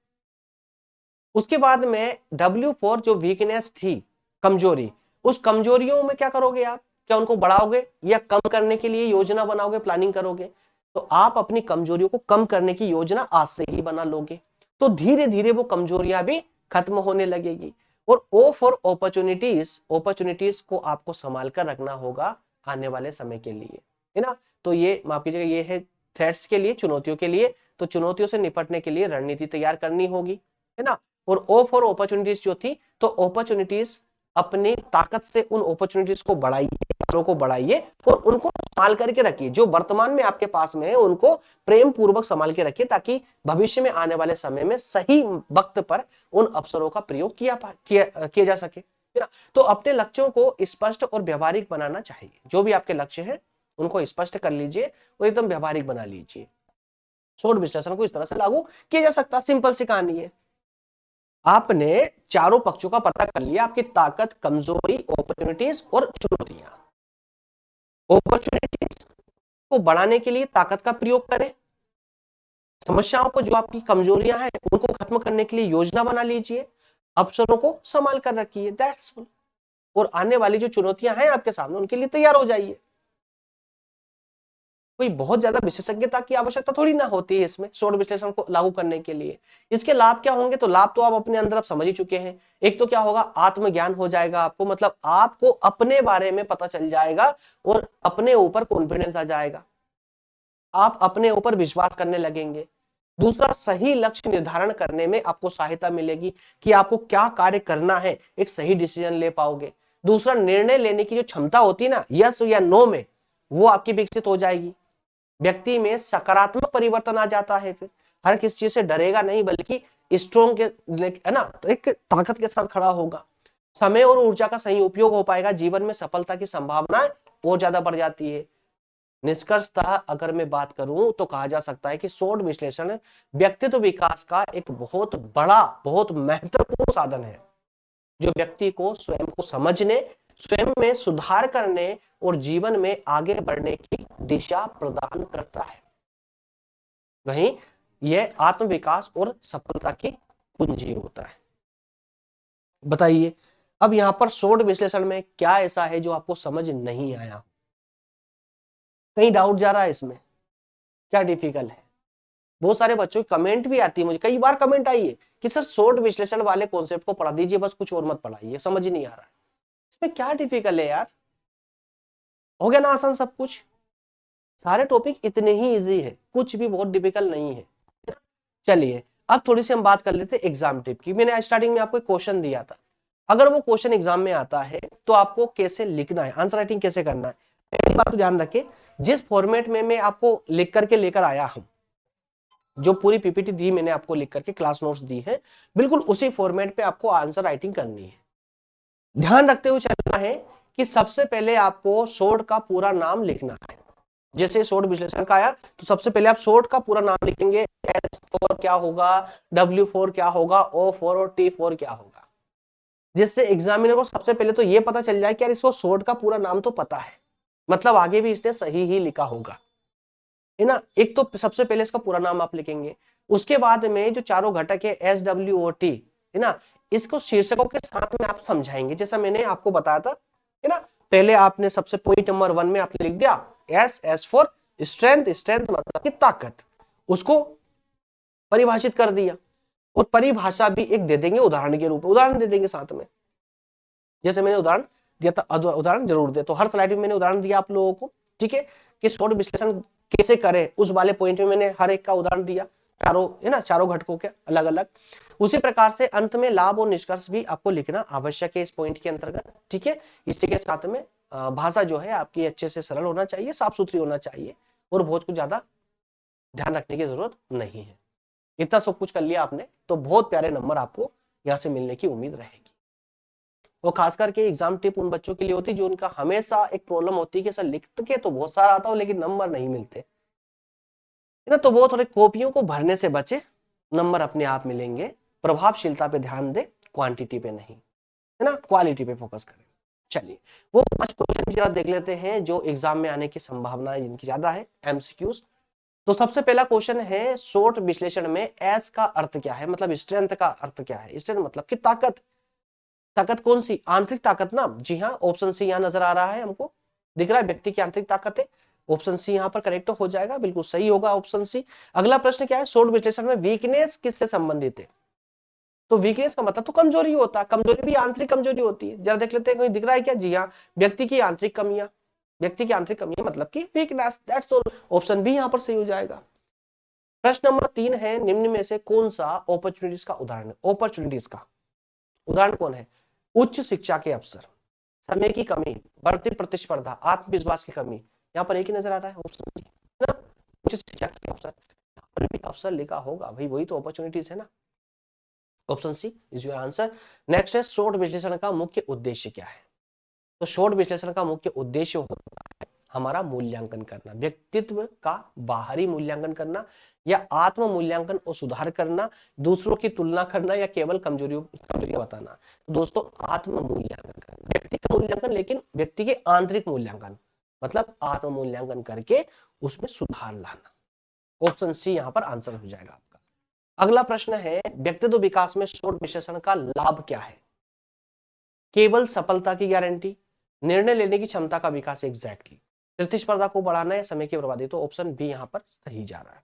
उसके बाद में W4 जो वीकनेस थी, कमजोरी, उस कमजोरियों में क्या करोगे आप, क्या उनको बढ़ाओगे या कम करने के लिए योजना बनाओगे, प्लानिंग करोगे। तो आप अपनी कमजोरियों को कम करने की योजना आज से ही बना लोगे, तो धीरे धीरे वो कमजोरियां भी खत्म होने लगेगी। और O फॉर अपॉर्चुनिटीज को आपको संभाल कर रखना होगा आने वाले समय के लिए, है ना। तो ये माफ कीजिएगा, ये है थ्रेट्स के लिए, चुनौतियों के लिए। तो चुनौतियों से निपटने के लिए रणनीति तैयार करनी होगी, है ना। और O फॉर अपॉर्चुनिटीज जो थी, तो अपॉर्चुनिटीज अपनी ताकत से उन अपॉर्चुनिटीज को बढ़ाइए और उनको संभाल करके रखिए। जो वर्तमान में आपके पास में है उनको प्रेम पूर्वक संभाल के रखिए, ताकि भविष्य में आने वाले समय में सही वक्त पर उन अवसरों का प्रयोग किया जा सके। तो अपने लक्ष्यों को स्पष्ट और व्यवहारिक बनाना चाहिए। जो भी आपके लक्ष्य है उनको स्पष्ट कर लीजिए और एकदम व्यवहारिक बना लीजिए। शॉर्ट विश्लेषण को इस तरह से लागू किया जा सकता है। सिंपल सी कहानी है। आपने चारों पक्षों का पता कर लिया, आपकी ताकत, कमजोरी, अपॉर्चुनिटीज और चुनौतियां। अपॉर्चुनिटीज को बढ़ाने के लिए ताकत का प्रयोग करें। समस्याओं को, जो आपकी कमजोरियां हैं उनको खत्म करने के लिए योजना बना लीजिए। अवसरों को संभाल कर रखिए, दैट्स ऑल। और आने वाली जो चुनौतियां हैं आपके सामने, उनके लिए तैयार हो जाइए। कोई बहुत ज्यादा विशेषज्ञता की आवश्यकता थोड़ी ना होती है इसमें, शॉर्ट विश्लेषण को लागू करने के लिए। इसके लाभ क्या होंगे, तो लाभ तो आप अपने अंदर आप समझ ही चुके हैं। एक तो क्या होगा, आत्मज्ञान हो जाएगा आपको, मतलब आपको अपने बारे में पता चल जाएगा और अपने ऊपर कॉन्फिडेंस आ जाएगा, आप अपने ऊपर विश्वास करने लगेंगे। दूसरा, सही लक्ष्य निर्धारण करने में आपको सहायता मिलेगी कि आपको क्या कार्य करना है, एक सही डिसीजन ले पाओगे। दूसरा, निर्णय लेने की जो क्षमता होती है ना, यस या नो में, वो आपकी विकसित हो जाएगी। व्यक्ति में सकारात्मक परिवर्तन आ जाता है। फिर हर किसी चीज से डरेगा नहीं, बल्कि स्ट्रॉन्ग के, है ना, तो एक ताकत के साथ खड़ा होगा। समय और ऊर्जा का सही उपयोग हो पाएगा। जीवन में सफलता की संभावना और ज्यादा बढ़ जाती है। निष्कर्षतः अगर मैं बात करूं तो कहा जा सकता है कि शॉर्ट विश्लेषण व्यक्तित्व विकास का एक बहुत बड़ा, बहुत महत्वपूर्ण साधन है, जो व्यक्ति को स्वयं को समझने, स्वयं में सुधार करने और जीवन में आगे बढ़ने की दिशा प्रदान करता है। वहीं यह आत्मविकास और सफलता की कुंजी होता है। बताइए, अब यहां पर शॉर्ट विश्लेषण में क्या ऐसा है जो आपको समझ नहीं आया, कहीं डाउट जा रहा है इसमें, क्या डिफिकल्ट है? बहुत सारे बच्चों की कमेंट भी आती है, मुझे कई बार कमेंट आई है कि सर शॉर्ट विश्लेषण वाले कॉन्सेप्ट को पढ़ा दीजिए, बस कुछ और मत पढ़ाइए, समझ नहीं आ रहा है। इसमें क्या डिफिकल्ट है यार, हो गया ना आसान सब कुछ। सारे टॉपिक इतने ही इजी है, कुछ भी बहुत डिफिकल्ट नहीं है। चलिए अब थोड़ी सी हम बात कर लेते हैं एग्जाम टिप की। मैंने स्टार्टिंग में आपको क्वेश्चन दिया था, अगर वो क्वेश्चन एग्जाम में आता है तो आपको कैसे लिखना है, आंसर राइटिंग कैसे करना है। पहली बात तो ध्यान रखें, जिस फॉर्मेट में मैं आपको लिख करके लेकर आया हूं, जो पूरी पीपीटी दी मैंने आपको लिख करके क्लास नोट्स दी है, बिल्कुल उसी फॉर्मेट पे आपको आंसर राइटिंग करनी है। ध्यान रखते हुए चलना है कि सबसे पहले आपको शॉर्ट का पूरा नाम लिखना है। जैसे शॉर्ट विश्लेषण का आया तो सबसे पहले आप शॉर्ट का पूरा नाम लिखेंगे, S4 क्या होगा, W4 क्या होगा, O4 और T4 क्या होगा, जिससे एग्जामिनर को सबसे पहले तो यह पता चल जाए कि यार इसको शॉर्ट का पूरा नाम तो पता है, मतलब आगे भी इसने सही ही लिखा होगा, है ना। एक तो सबसे पहले इसका पूरा नाम आप लिखेंगे, उसके बाद में जो चारों घटक है SWOT, है ना, इसको शीर्षकों के साथ में आप समझाएंगे, जैसा मैंने आपको बताया था, है ना। पहले आपने सबसे पॉइंट नंबर 1 में आपने लिख दिया S फॉर स्ट्रेंथ, स्ट्रेंथ मतलब की ताकत, उसको परिभाषित कर दिया, और परिभाषा भी एक दे देंगे उदाहरण के रूप में, उदाहरण दे देंगे साथ में, जैसे मैंने उदाहरण दिया था, उदाहरण जरूर दे, तो हर स्लाइड में मैंने उदाहरण दिया आप लोगों को, ठीक है, कि शॉर्ट विश्लेषण कैसे करें उस वाले पॉइंट में मैंने हर एक का उदाहरण दिया, चारों, है ना, चारों घटकों के अलग अलग। उसी प्रकार से अंत में लाभ और निष्कर्ष भी आपको लिखना आवश्यक है इस पॉइंट के अंतर्गत, ठीक है। इसी के साथ में भाषा जो है आपकी अच्छे से सरल होना चाहिए, साफ सुथरी होना चाहिए, और बहुत कुछ ज्यादा ध्यान रखने की जरूरत नहीं है। इतना सब कुछ कर लिया आपने तो बहुत प्यारे नंबर आपको यहां से मिलने की उम्मीद रहेगी। वो खास करके एग्जाम टिप उन बच्चों के लिए होती है जो उनका हमेशा एक प्रॉब्लम होती है कि सर लिख के तो बहुत सारा आता हूं लेकिन नंबर नहीं मिलते, है ना। तो वो थोड़े कॉपियों को भरने से बचे, नंबर अपने आप मिलेंगे। प्रभावशीलता पे ध्यान दे, क्वांटिटी पे नहीं, है ना, क्वालिटी पे फोकस करें। चलिए वो 5 क्वेश्चन जरा देख लेते हैं जो एग्जाम में आने की संभावना जिनकी ज्यादा है, एमसीक्यूज। तो सबसे पहला क्वेश्चन है शॉर्ट विश्लेषण में एस का अर्थ क्या है, मतलब स्ट्रेंथ का अर्थ क्या है। स्ट्रेंथ मतलब कि ताकत, ताकत कौन सी, आंतरिक ताकत ना, जी हाँ, ऑप्शन सी यहां नजर आ रहा है, हमको दिख रहा है व्यक्ति की आंतरिक ताकत है, ऑप्शन सी यहां पर करेक्ट हो जाएगा, बिल्कुल सही होगा ऑप्शन सी। अगला प्रश्न क्या है, शॉर्ट विश्लेषण में वीकनेस किससे संबंधित है। तो वीकनेस का मतलब तो कमजोरी होता है, कमजोरी भी आंतरिक कमजोरी होती है, जरा देख लेते हैं, कहीं दिख रहा है क्या, जी हाँ, व्यक्ति की आंतरिक कमियां, व्यक्ति की आंतरिक कमियां मतलब कि weakness, that's all, option B यहां पर सही हो जाएगा। प्रश्न नंबर 3 है, निम्न में से कौन सा अपॉर्चुनिटीज का उदाहरण है। अपॉर्चुनिटीज का उदाहरण कौन है, उच्च शिक्षा के अवसर, समय की कमी, बढ़ती प्रतिस्पर्धा, आत्मविश्वास की कमी, यहाँ पर एक ही नजर आ रहा है ऑप्शन ना, उच्च शिक्षा के अवसर, यहाँ पर भी अवसर लिखा होगा भाई, वही तो अपॉर्चुनिटीज है ना, option C is your answer. Next है शॉर्ट विश्लेषण का मुख्य उद्देश्य क्या है। तो शॉर्ट विश्लेषण का मुख्य उद्देश्य होता है हमारा मूल्यांकन करना, व्यक्तित्व का बाहरी मूल्यांकन करना, या आत्म मूल्यांकन और सुधार करना, दूसरों की तुलना करना, या केवल कमजोरियों बताना। तो दोस्तों आत्म मूल्यांकन करना, व्यक्ति का मूल्यांकन, लेकिन व्यक्ति के आंतरिक मूल्यांकन, मतलब आत्म मूल्यांकन करके उसमें सुधार लाना। ऑप्शन सी यहां पर आंसर हो जाएगा आपका। अगला प्रश्न है, व्यक्तित्व विकास में शॉर्ट विश्लेषण का लाभ क्या है। केवल सफलता की गारंटी, निर्णय लेने की क्षमता का विकास, एग्जैक्टली, प्रतिस्पर्धा को बढ़ाना है, समय की बर्बादी। तो ऑप्शन बी यहां पर सही जा रहा है,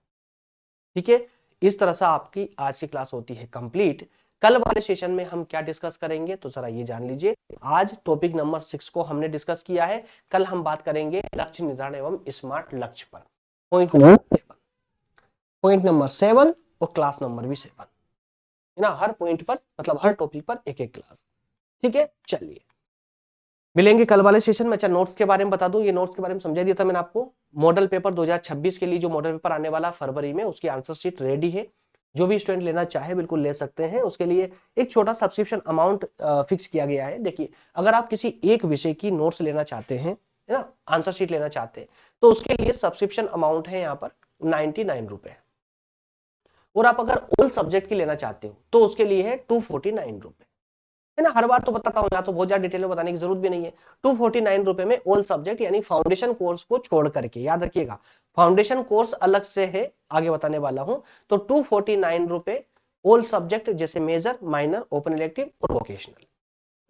ठीक है। इस तरह से आपकी आज की क्लास होती है कंप्लीट। कल वाले सेशन में हम क्या डिस्कस करेंगे तो जरा ये जान लीजिए। आज टॉपिक नंबर 6 को हमने डिस्कस किया है, कल हम बात करेंगे लक्ष्य निर्धारण एवं स्मार्ट लक्ष्य पर, पॉइंट नंबर 7 और क्लास नंबर भी 7, है ना, हर पॉइंट पर, मतलब हर टॉपिक पर एक एक क्लास, ठीक है। चलिए मिलेंगे कल वाले सेशन में। अच्छा नोट्स के बारे में बता दूं, ये नोट्स के बारे में समझा दिया था मैंने आपको। मॉडल पेपर 2026 के लिए जो मॉडल पेपर आने वाला फरवरी में, उसकी आंसर शीट रेडी है, जो भी स्टूडेंट लेना चाहे बिल्कुल ले सकते हैं। उसके लिए एक छोटा सब्सक्रिप्शन अमाउंट फिक्स किया गया है। देखिए अगर आप किसी एक विषय की नोट्स लेना चाहते हैं, है ना, आंसर शीट लेना चाहते हैं, तो उसके लिए सब्सक्रिप्शन अमाउंट है यहाँ पर 99 रुपए, और आप अगर ऑल सब्जेक्ट की लेना चाहते हो तो उसके लिए है 249 रुपए, है ना। हर बार तो बताता हूं, यहाँ तो बहुत ज्यादा डिटेल में बताने की जरूरत भी नहीं है। 249 रुपए में ऑल सब्जेक्ट यानी फाउंडेशन कोर्स को छोड़ करके, याद रखिएगा फाउंडेशन कोर्स अलग से है, आगे बताने वाला हूं। तो 249 रुपए ऑल सब्जेक्ट, जैसे मेजर, माइनर, ओपन इलेक्टिव और वोकेशनल,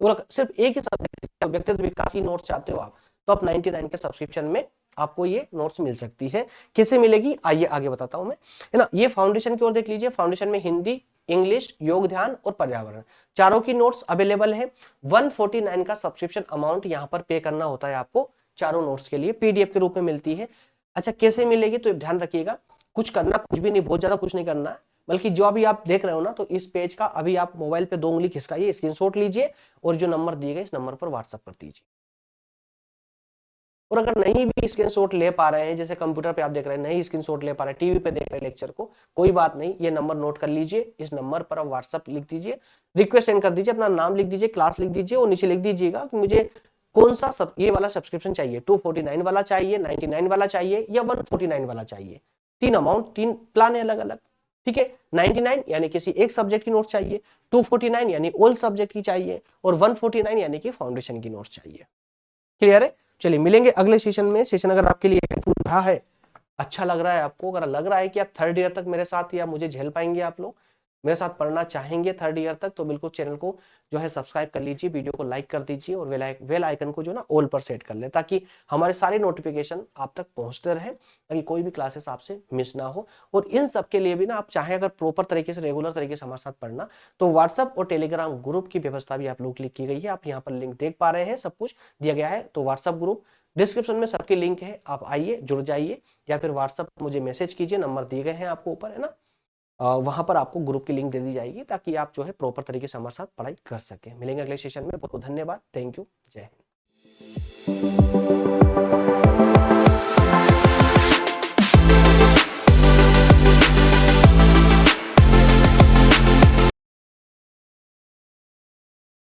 और सिर्फ एक ही सब्जेक्ट व्यक्तित्व विकास की नोट्स चाहते हो आप, तो आप 99 के सब्सक्रिप्शन में आपको ये नोट्स मिल सकती है। कैसे मिलेगी आइए आगे बताता हूं मैं, है ना। ये फाउंडेशन की ओर देख लीजिए, फाउंडेशन में हिंदी, इंग्लिश, योग ध्यान और पर्यावरण, चारों की नोट्स अवेलेबल है। 149 का सब्सक्रिप्शन अमाउंट यहां पर पे करना होता है आपको, चारों नोट्स के लिए पीडीएफ के रूप में मिलती है। अच्छा कैसे मिलेगी तो ध्यान रखिएगा, कुछ करना कुछ भी नहीं, बहुत ज्यादा कुछ नहीं करना है, बल्कि जो अभी आप देख रहे हो ना, तो इस पेज का अभी आप मोबाइल पे 2 उंगली खिसकाइए, स्क्रीनशॉट लीजिए और जो नंबर दिए गए इस नंबर पर व्हाट्सएप कर दीजिए। और अगर नहीं भी स्क्रीनशॉट ले पा रहे हैं, जैसे कंप्यूटर पे आप देख रहे हैं नहीं स्क्रीनशॉट ले पा रहे हैं, टीवी पे देख रहे हैं लेक्चर को, कोई बात नहीं, ये नंबर नोट कर लीजिए, इस नंबर पर आप व्हाट्सएप लिख दीजिए, रिक्वेस्ट सेंड कर दीजिए, अपना नाम लिख दीजिए, क्लास लिख दीजिए और नीचे लिख दीजिएगा कि मुझे कौन सा ये वाला सब्सक्रिप्शन चाहिए, 249 वाला चाहिए, 99 वाला चाहिए या 149 वाला चाहिए। 3 अमाउंट, 3 प्लान है अलग अलग, ठीक है। 99 यानी किसी एक सब्जेक्ट की नोट चाहिए, 249 यानी ऑल सब्जेक्ट की चाहिए और 149 यानी कि फाउंडेशन की नोट चाहिए। क्लियर है? चलिए मिलेंगे अगले सेशन में। सेशन अगर आपके लिए हेल्पफुल रहा है, अच्छा लग रहा है आपको, अगर लग रहा है कि आप थर्ड ईयर तक मेरे साथ या मुझे झेल पाएंगे, आप लोग मेरे साथ पढ़ना चाहेंगे थर्ड ईयर तक, तो बिल्कुल चैनल को जो है सब्सक्राइब कर लीजिए, वीडियो को लाइक कर दीजिए और बेल आइकन को जो ना ऑल पर सेट कर ले, ताकि हमारे सारे नोटिफिकेशन आप तक पहुंचते रहे, ताकि कोई भी क्लासेस आपसे मिस ना हो। और इन सब के लिए भी ना आप चाहें अगर प्रॉपर तरीके से रेगुलर तरीके से हमारे साथ पढ़ना, तो व्हाट्सएप और टेलीग्राम ग्रुप की व्यवस्था भी आप लोग क्लिक की गई है, आप यहाँ पर लिंक देख पा रहे हैं, सब कुछ दिया गया है। तो व्हाट्सएप ग्रुप डिस्क्रिप्शन में सबके लिंक है, आप आइए जुड़ जाइए, या फिर व्हाट्सएप मुझे मैसेज कीजिए, नंबर दिए गए हैं आपको ऊपर, है ना। वहां पर आपको ग्रुप की लिंक दे दी जाएगी, ताकि आप जो है प्रॉपर तरीके से हमारे साथ पढ़ाई कर सकें। मिलेंगे अगले सेशन में, बहुत बहुत धन्यवाद, थैंक यू, जय हिंद।